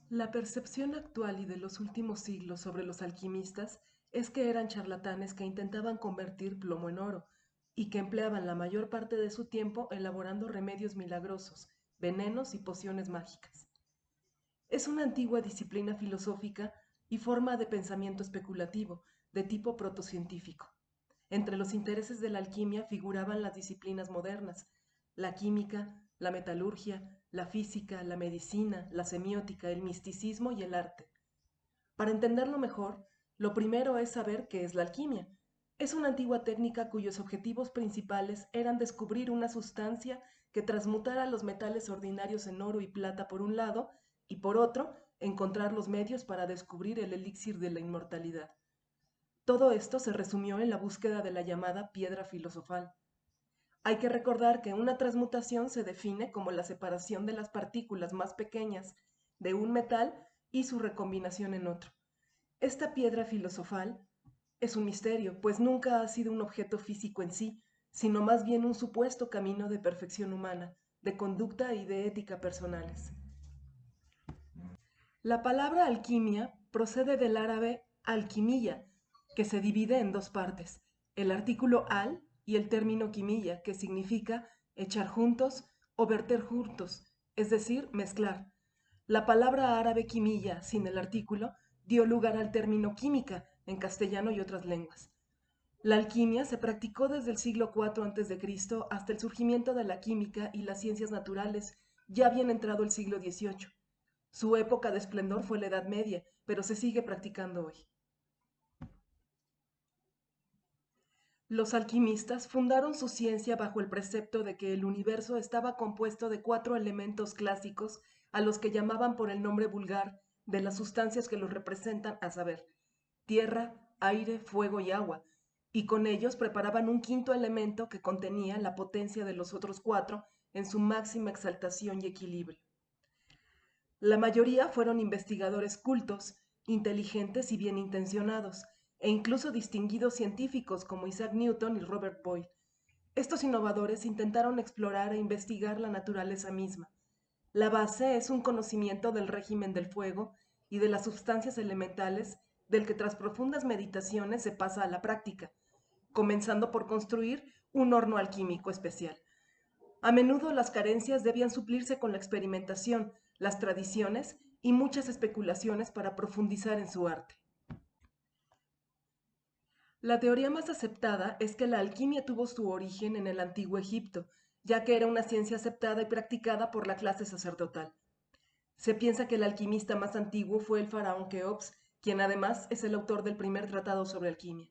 La percepción actual y de los últimos siglos sobre los alquimistas es que eran charlatanes que intentaban convertir plomo en oro y que empleaban la mayor parte de su tiempo elaborando remedios milagrosos, venenos y pociones mágicas. Es una antigua disciplina filosófica y forma de pensamiento especulativo, de tipo protocientífico. Entre los intereses de la alquimia figuraban las disciplinas modernas, la química, la metalurgia, la física, la medicina, la semiótica, el misticismo y el arte. Para entenderlo mejor, lo primero es saber qué es la alquimia. Es una antigua técnica cuyos objetivos principales eran descubrir una sustancia que transmutara los metales ordinarios en oro y plata por un lado, y por otro, encontrar los medios para descubrir el elixir de la inmortalidad. Todo esto se resumió en la búsqueda de la llamada piedra filosofal. Hay que recordar que una transmutación se define como la separación de las partículas más pequeñas de un metal y su recombinación en otro. Esta piedra filosofal es un misterio, pues nunca ha sido un objeto físico en sí, sino más bien un supuesto camino de perfección humana, de conducta y de ética personales. La palabra alquimia procede del árabe alquimilla, que se divide en dos partes, el artículo al y el término quimilla, que significa echar juntos o verter juntos, es decir, mezclar. La palabra árabe quimilla, sin el artículo, dio lugar al término química en castellano y otras lenguas. La alquimia se practicó desde el siglo IV a.C. hasta el surgimiento de la química y las ciencias naturales, ya bien entrado el siglo XVIII. Su época de esplendor fue la Edad Media, pero se sigue practicando hoy. Los alquimistas fundaron su ciencia bajo el precepto de que el universo estaba compuesto de cuatro elementos clásicos a los que llamaban por el nombre vulgar de las sustancias que los representan, a saber, tierra, aire, fuego y agua, y con ellos preparaban un quinto elemento que contenía la potencia de los otros cuatro en su máxima exaltación y equilibrio. La mayoría fueron investigadores cultos, inteligentes y bien intencionados, e incluso distinguidos científicos como Isaac Newton y Robert Boyle. Estos innovadores intentaron explorar e investigar la naturaleza misma. La base es un conocimiento del régimen del fuego y de las sustancias elementales del que tras profundas meditaciones se pasa a la práctica, comenzando por construir un horno alquímico especial. A menudo las carencias debían suplirse con la experimentación, las tradiciones y muchas especulaciones para profundizar en su arte. La teoría más aceptada es que la alquimia tuvo su origen en el antiguo Egipto, ya que era una ciencia aceptada y practicada por la clase sacerdotal. Se piensa que el alquimista más antiguo fue el faraón Keops, quien además es el autor del primer tratado sobre alquimia.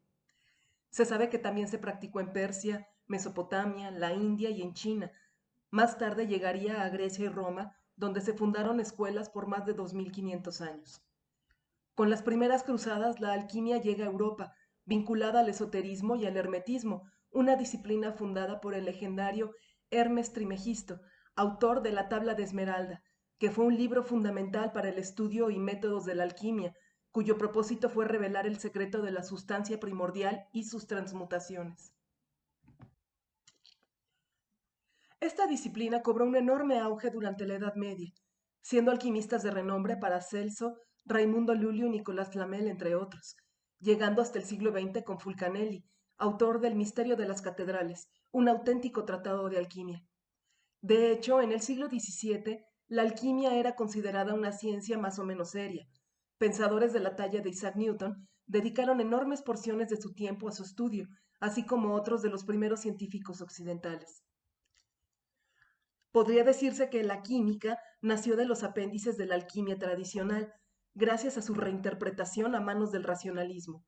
Se sabe que también se practicó en Persia, Mesopotamia, la India y en China. Más tarde llegaría a Grecia y Roma, donde se fundaron escuelas por más de 2500 años. Con las primeras cruzadas, la alquimia llega a Europa, vinculada al esoterismo y al hermetismo, una disciplina fundada por el legendario Hermes Trimegisto, autor de la Tabla de Esmeralda, que fue un libro fundamental para el estudio y métodos de la alquimia, cuyo propósito fue revelar el secreto de la sustancia primordial y sus transmutaciones. Esta disciplina cobró un enorme auge durante la Edad Media, siendo alquimistas de renombre Paracelso, Raimundo Lulio y Nicolás Flamel, entre otros, llegando hasta el siglo XX con Fulcanelli, autor del Misterio de las Catedrales, un auténtico tratado de alquimia. De hecho, en el siglo XVII, la alquimia era considerada una ciencia más o menos seria. Pensadores de la talla de Isaac Newton dedicaron enormes porciones de su tiempo a su estudio, así como otros de los primeros científicos occidentales. Podría decirse que la química nació de los apéndices de la alquimia tradicional, gracias a su reinterpretación a manos del racionalismo.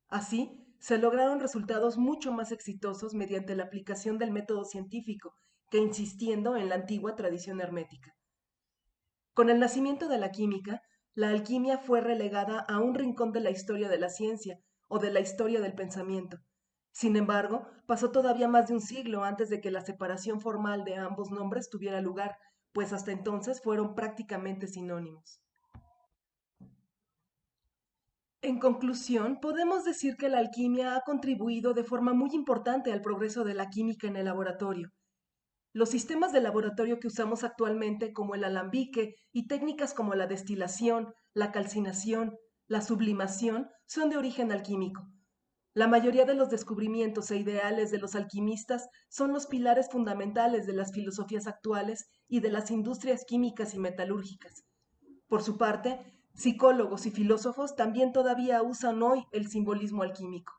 Así, se lograron resultados mucho más exitosos mediante la aplicación del método científico que insistiendo en la antigua tradición hermética. Con el nacimiento de la química, la alquimia fue relegada a un rincón de la historia de la ciencia o de la historia del pensamiento. Sin embargo, pasó todavía más de un siglo antes de que la separación formal de ambos nombres tuviera lugar, pues hasta entonces fueron prácticamente sinónimos. En conclusión, podemos decir que la alquimia ha contribuido de forma muy importante al progreso de la química en el laboratorio. Los sistemas de laboratorio que usamos actualmente, como el alambique y técnicas como la destilación, la calcinación, la sublimación, son de origen alquímico. La mayoría de los descubrimientos e ideales de los alquimistas son los pilares fundamentales de las filosofías actuales y de las industrias químicas y metalúrgicas. Por su parte, psicólogos y filósofos también todavía usan hoy el simbolismo alquímico.